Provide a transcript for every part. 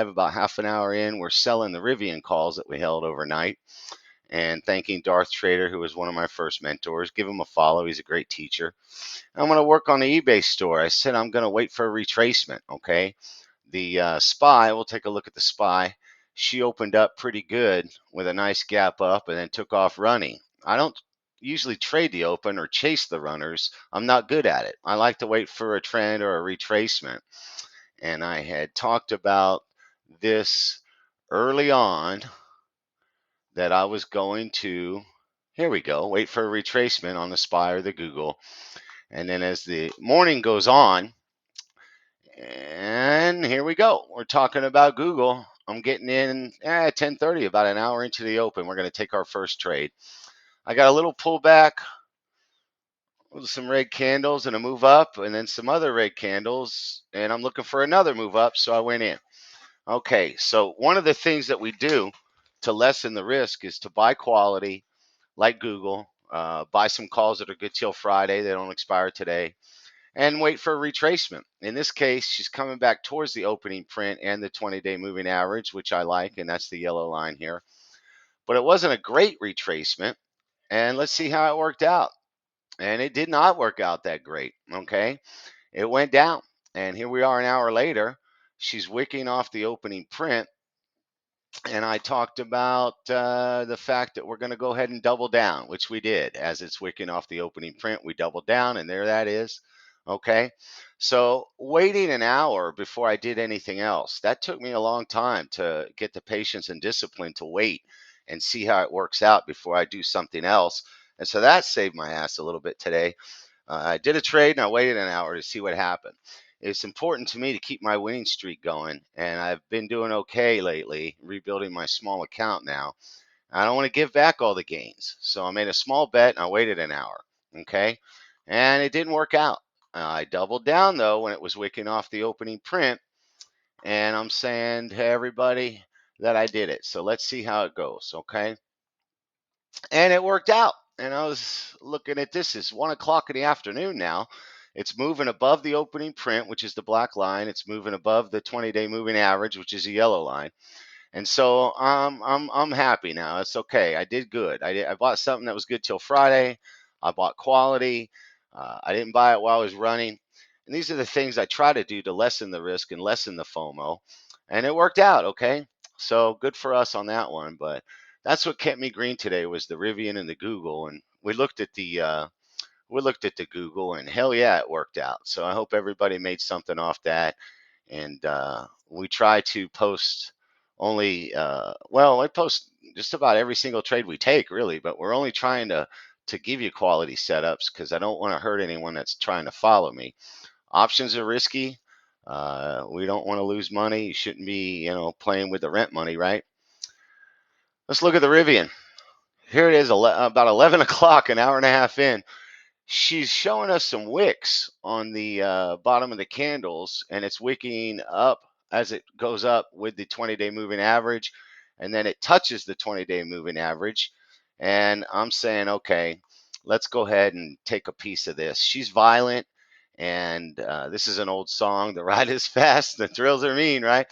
about half an hour in. We're selling the Rivian calls that we held overnight and thanking Darth Trader, who was one of my first mentors. Give him a follow. He's a great teacher. I'm going to work on the eBay store. I said I'm going to wait for a retracement, okay? The SPY, we'll take a look at the SPY. She opened up pretty good with a nice gap up and then took off running. I don't usually trade the open or chase the runners. I'm not good at it. I like to wait for a trend or a retracement. And I had talked about this early on that I was going to, here we go, wait for a retracement on the SPY or the Google. And then as the morning goes on, and here we go. We're talking about Google. I'm getting in at 10:30, about an hour into the open. We're going to take our first trade. I got a little pullback with some red candles and a move up, and then some other red candles, and I'm looking for another move up, so I went in. Okay, so one of the things that we do to lessen the risk is to buy quality, like Google, buy some calls that are good till Friday. They don't expire today. And wait for a retracement. In this case, she's coming back towards the opening print and the 20-day moving average, which I like, and that's the yellow line here. But it wasn't a great retracement, and let's see how it worked out. And it did not work out that great, okay? It went down, and here we are an hour later. She's wicking off the opening print, and I talked about the fact that we're going to go ahead and double down, which we did. As it's wicking off the opening print, we doubled down, and there that is. Okay, so waiting an hour before I did anything else, that took me a long time to get the patience and discipline to wait and see how it works out before I do something else. And so that saved my ass a little bit today. I did a trade and I waited an hour to see what happened. It's important to me to keep my winning streak going, and I've been doing okay lately, rebuilding my small account now. I don't want to give back all the gains, so I made a small bet and I waited an hour, okay? And it didn't work out. I doubled down though when it was wicking off the opening print, and I'm saying to everybody that I did it. So let's see how it goes, okay? And it worked out. And I was looking at this. It's 1 o'clock in the afternoon now. It's moving above the opening print, which is the black line. It's moving above the 20-day moving average, which is the yellow line. And so I'm happy now. It's okay. I did good. I bought something that was good till Friday. I bought quality. I didn't buy it while I was running. And these are the things I try to do to lessen the risk and lessen the FOMO. And it worked out. Okay. So good for us on that one. But that's what kept me green today was the Rivian and the Google. And we looked at the Google, and hell yeah, it worked out. So I hope everybody made something off that. And we try to post only, I post just about every single trade we take, really, but we're only trying to give you quality setups because I don't want to hurt anyone that's trying to follow me. Options are risky. We don't want to lose money. You shouldn't be, playing with the rent money, right? Let's look at the Rivian. Here it is, about 11 o'clock, an hour and a half in. She's showing us some wicks on the bottom of the candles, and it's wicking up as it goes up with the 20-day moving average, and then it touches the 20-day moving average. And I'm saying, okay, let's go ahead and take a piece of this. She's violent, and this is an old song. The ride is fast, the thrills are mean, right?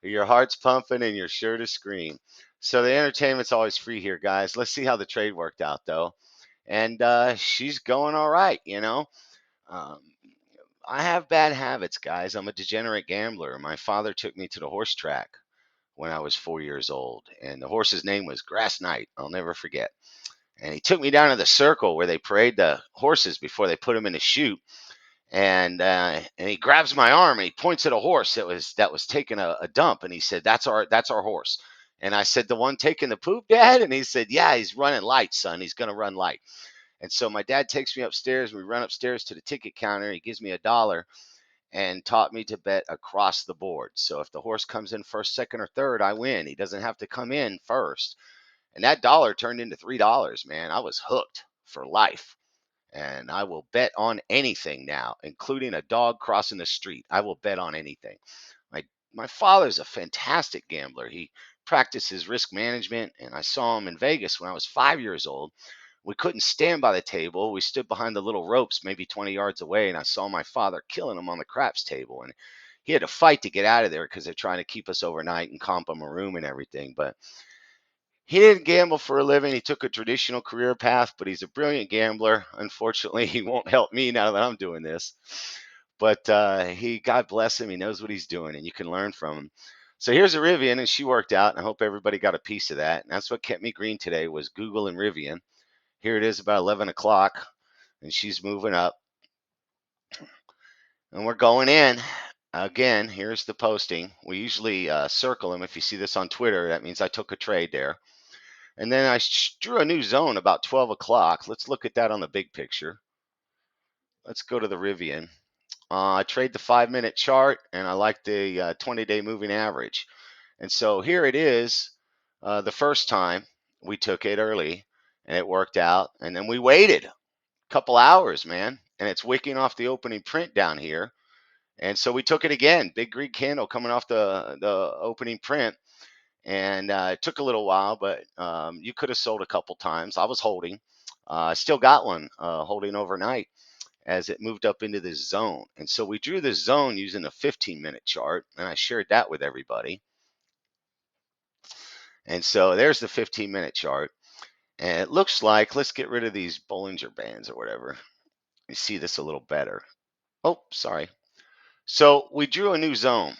Your heart's pumping, and you're sure to scream. So the entertainment's always free here, guys. Let's see how the trade worked out, though. And she's going all right. Um, I have bad habits, guys. I'm a degenerate gambler. My father took me to the horse track when I was 4 years old, and the horse's name was Grass Knight. I'll never forget. And he took me down to the circle where they parade the horses before they put them in the chute. And he grabs my arm and he points at a horse that was taking a dump, and he said, "That's our horse." And I said, "The one taking the poop, Dad?" And he said, "Yeah, he's running light, son. He's going to run light." And so my dad takes me upstairs. We run upstairs to the ticket counter. He gives me $1 and taught me to bet across the board. So if the horse comes in first, second, or third, I win. He doesn't have to come in first. And that dollar turned into $3, man. I was hooked for life. And I will bet on anything now, including a dog crossing the street. I will bet on anything. My father's a fantastic gambler. He practices risk management, and I saw him in Vegas when I was 5 years old. We couldn't stand by the table. We stood behind the little ropes, maybe 20 yards away, and I saw my father killing him on the craps table. And he had to fight to get out of there because they're trying to keep us overnight and comp him a room and everything. But he didn't gamble for a living. He took a traditional career path, but he's a brilliant gambler. Unfortunately, he won't help me now that I'm doing this. But God bless him, he knows what he's doing, and you can learn from him. So here's a Rivian, and she worked out, and I hope everybody got a piece of that. And that's what kept me green today was Google and Rivian. Here it is about 11 o'clock, and she's moving up, and we're going in. Again, here's the posting. We usually circle them. If you see this on Twitter, that means I took a trade there. And then I drew a new zone about 12 o'clock. Let's look at that on the big picture. Let's go to the Rivian. I trade the 5-minute chart, and I like the 20-day moving average. And so here it is. The first time we took it early, and it worked out. And then we waited a couple hours, man, and it's wicking off the opening print down here. And so we took it again. Big green candle coming off the opening print. And it took a little while, but you could have sold a couple times. I was holding. I still got one holding overnight as it moved up into this zone. And so we drew this zone using a 15-minute chart, and I shared that with everybody. And so there's the 15-minute chart. And it looks like, let's get rid of these Bollinger Bands or whatever. You see this a little better. Oh, sorry. So we drew a new zone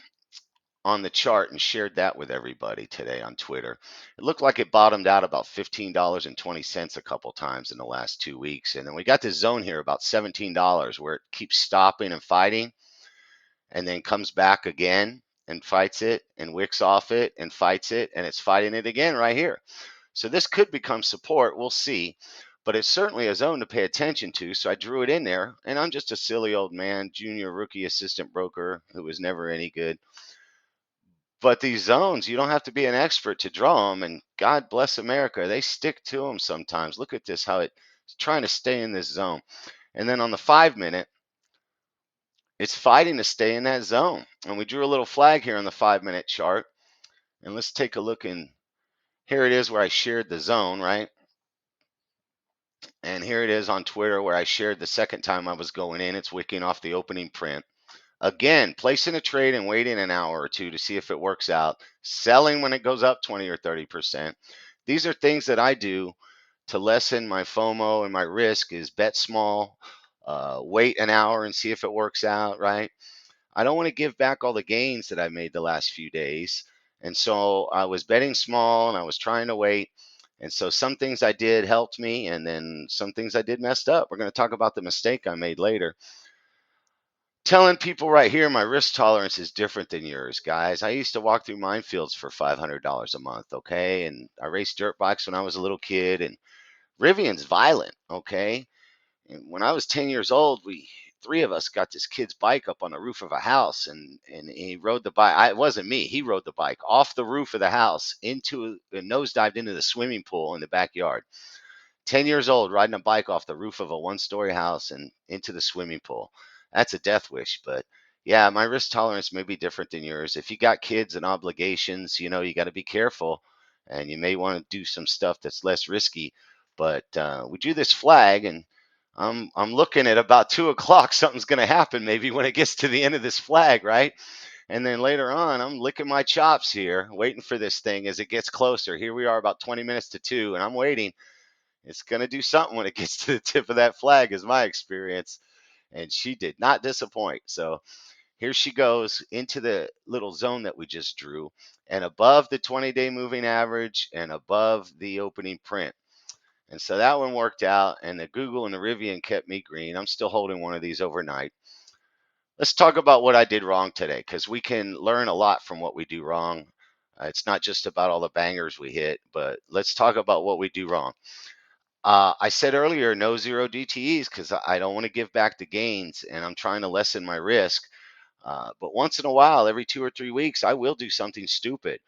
on the chart and shared that with everybody today on Twitter. It looked like it bottomed out about $15.20 a couple times in the last 2 weeks. And then we got this zone here about $17 where it keeps stopping and fighting and then comes back again and fights it and wicks off it and fights it, and it's fighting it again right here. So this could become support. We'll see. But it's certainly a zone to pay attention to. So I drew it in there. And I'm just a silly old man, junior rookie assistant broker who was never any good. But these zones, you don't have to be an expert to draw them. And God bless America, they stick to them sometimes. Look at this, how it's trying to stay in this zone. And then on the 5-minute, it's fighting to stay in that zone. And we drew a little flag here on the 5-minute chart. And let's take a look, and here it is where I shared the zone, right? And here it is on Twitter where I shared the second time I was going in. It's wicking off the opening print. Again, placing a trade and waiting an hour or two to see if it works out. Selling when it goes up 20 or 30%. These are things that I do to lessen my FOMO and my risk is bet small, wait an hour and see if it works out, right? I don't want to give back all the gains that I made the last few days. And so I was betting small and I was trying to wait. And so some things I did helped me, and then some things I did messed up. We're going to talk about the mistake I made later. Telling people right here my risk tolerance is different than yours, guys. I used to walk through minefields for $500 a month, okay? And I raced dirt bikes when I was a little kid, and Rivian's violent, okay? And when I was 10 years old, we three of us got this kid's bike up on the roof of a house, and he rode the bike. It wasn't me. He rode the bike off the roof of the house into nosedived into the swimming pool in the backyard. 10 years old, riding a bike off the roof of a one-story house and into the swimming pool. That's a death wish, but yeah, my risk tolerance may be different than yours. If you got kids and obligations, you got to be careful, and you may want to do some stuff that's less risky. But we drew this flag, and I'm looking at about 2 o'clock. Something's going to happen maybe when it gets to the end of this flag, right? And then later on, I'm licking my chops here, waiting for this thing as it gets closer. Here we are about 20 minutes to 2, and I'm waiting. It's going to do something when it gets to the tip of that flag, is my experience. And she did not disappoint. So here she goes into the little zone that we just drew, and above the 20-day moving average and above the opening print. And so that one worked out, and the Google and the Rivian kept me green. I'm still holding one of these overnight. Let's talk about what I did wrong today, because we can learn a lot from what we do wrong. It's not just about all the bangers we hit, but let's talk about what we do wrong. I said earlier, no zero DTEs because I don't want to give back the gains and I'm trying to lessen my risk. But once in a while, every 2 or 3 weeks, I will do something stupid.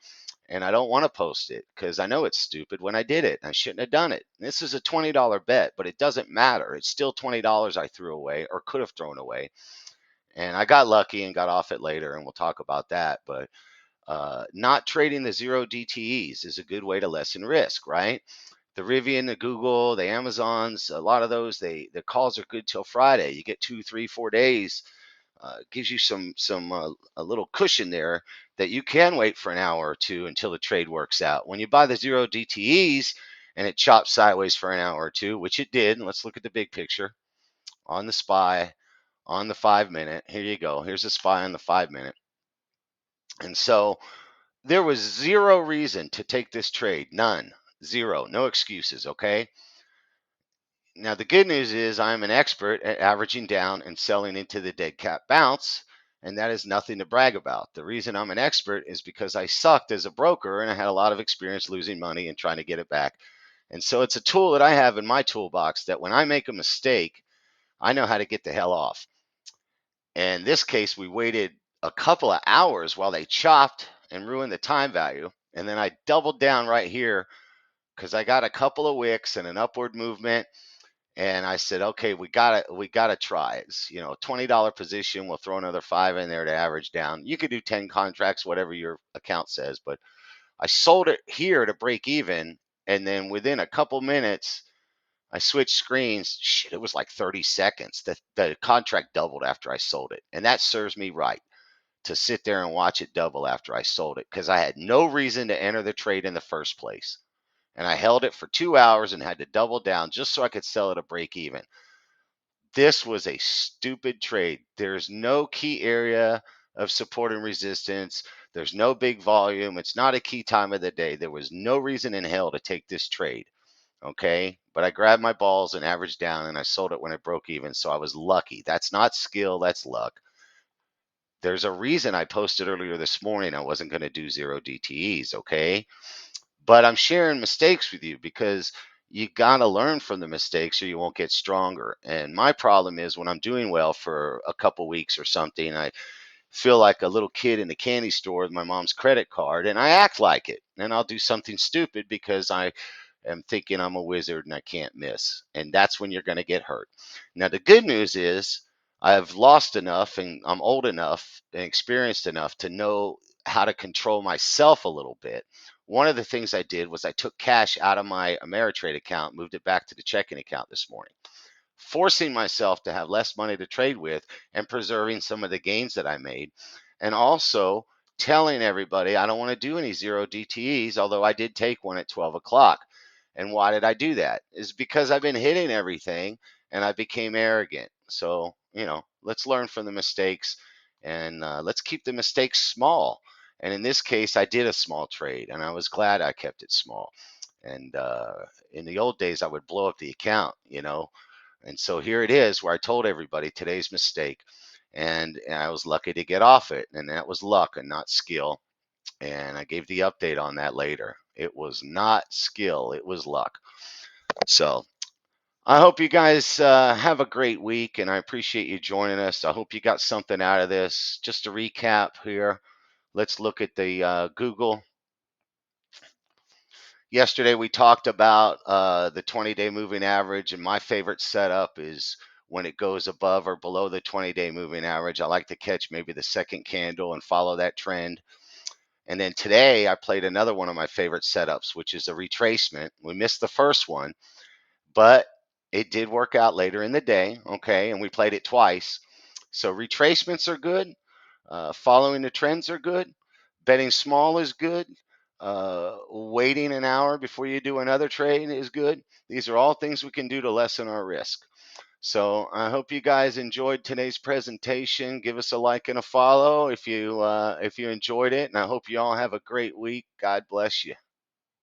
And I don't want to post it because I know it's stupid when I did it. I shouldn't have done it. This is a $20 bet, but it doesn't matter. It's still $20 I threw away or could have thrown away. And I got lucky and got off it later, and we'll talk about that. But not trading the zero DTEs is a good way to lessen risk, right? The Rivian, the Google, the Amazons, a lot of those, the calls are good till Friday. You get 2, 3, 4 days gives you a little cushion there that you can wait for an hour or two until the trade works out. When you buy the zero DTEs and it chops sideways for an hour or two, which it did, and let's look at the big picture on the SPY on the 5 minute. Here you go. Here's the SPY on the 5 minute. And so there was zero reason to take this trade. None. Zero. No excuses. Okay. Now, the good news is I'm an expert at averaging down and selling into the dead cat bounce, and that is nothing to brag about. The reason I'm an expert is because I sucked as a broker and I had a lot of experience losing money and trying to get it back. And so it's a tool that I have in my toolbox that when I make a mistake, I know how to get the hell off. And in this case, we waited a couple of hours while they chopped and ruined the time value. And then I doubled down right here because I got a couple of wicks and an upward movement. And I said, okay, we gotta try. It's $20 position. We'll throw another five in there to average down. You could do 10 contracts, whatever your account says, but I sold it here to break even. And then within a couple minutes, I switched screens. Shit, it was like 30 seconds. The contract doubled after I sold it. And that serves me right to sit there and watch it double after I sold it because I had no reason to enter the trade in the first place. And I held it for 2 hours and had to double down just so I could sell it at break even. This was a stupid trade. There's no key area of support and resistance. There's no big volume. It's not a key time of the day. There was no reason in hell to take this trade. Okay. But I grabbed my balls and averaged down and I sold it when it broke even. So I was lucky. That's not skill. That's luck. There's a reason I posted earlier this morning I wasn't going to do zero DTEs. Okay. But I'm sharing mistakes with you because you got to learn from the mistakes or you won't get stronger. And my problem is when I'm doing well for a couple weeks or something, I feel like a little kid in a candy store with my mom's credit card and I act like it. And I'll do something stupid because I am thinking I'm a wizard and I can't miss. And that's when you're going to get hurt. Now, the good news is I've lost enough and I'm old enough and experienced enough to know how to control myself a little bit. One of the things I did was I took cash out of my Ameritrade account, moved it back to the checking account this morning, forcing myself to have less money to trade with and preserving some of the gains that I made. And also telling everybody I don't want to do any zero DTEs, although I did take one at 12 o'clock. And why did I do that? Is because I've been hitting everything and I became arrogant. So, let's learn from the mistakes and let's keep the mistakes small. And in this case, I did a small trade and I was glad I kept it small. And in the old days, I would blow up the account. And so here it is where I told everybody today's mistake. And I was lucky to get off it. And that was luck and not skill. And I gave the update on that later. It was not skill, it was luck. So I hope you guys have a great week and I appreciate you joining us. I hope you got something out of this. Just to recap here, let's look at the Google. Yesterday we talked about the 20-day moving average, and my favorite setup is when it goes above or below the 20-day moving average. I like to catch maybe the second candle and follow that trend. And then today I played another one of my favorite setups, which is a retracement. We missed the first one, but it did work out later in the day. Okay. And we played it twice. So retracements are good. Following the trends are good. Betting small is good. Waiting an hour before you do another trade is good. These are all things we can do to lessen our risk. So I hope you guys enjoyed today's presentation. Give us a like and a follow if you enjoyed it, and I hope you all have a great week. God bless you.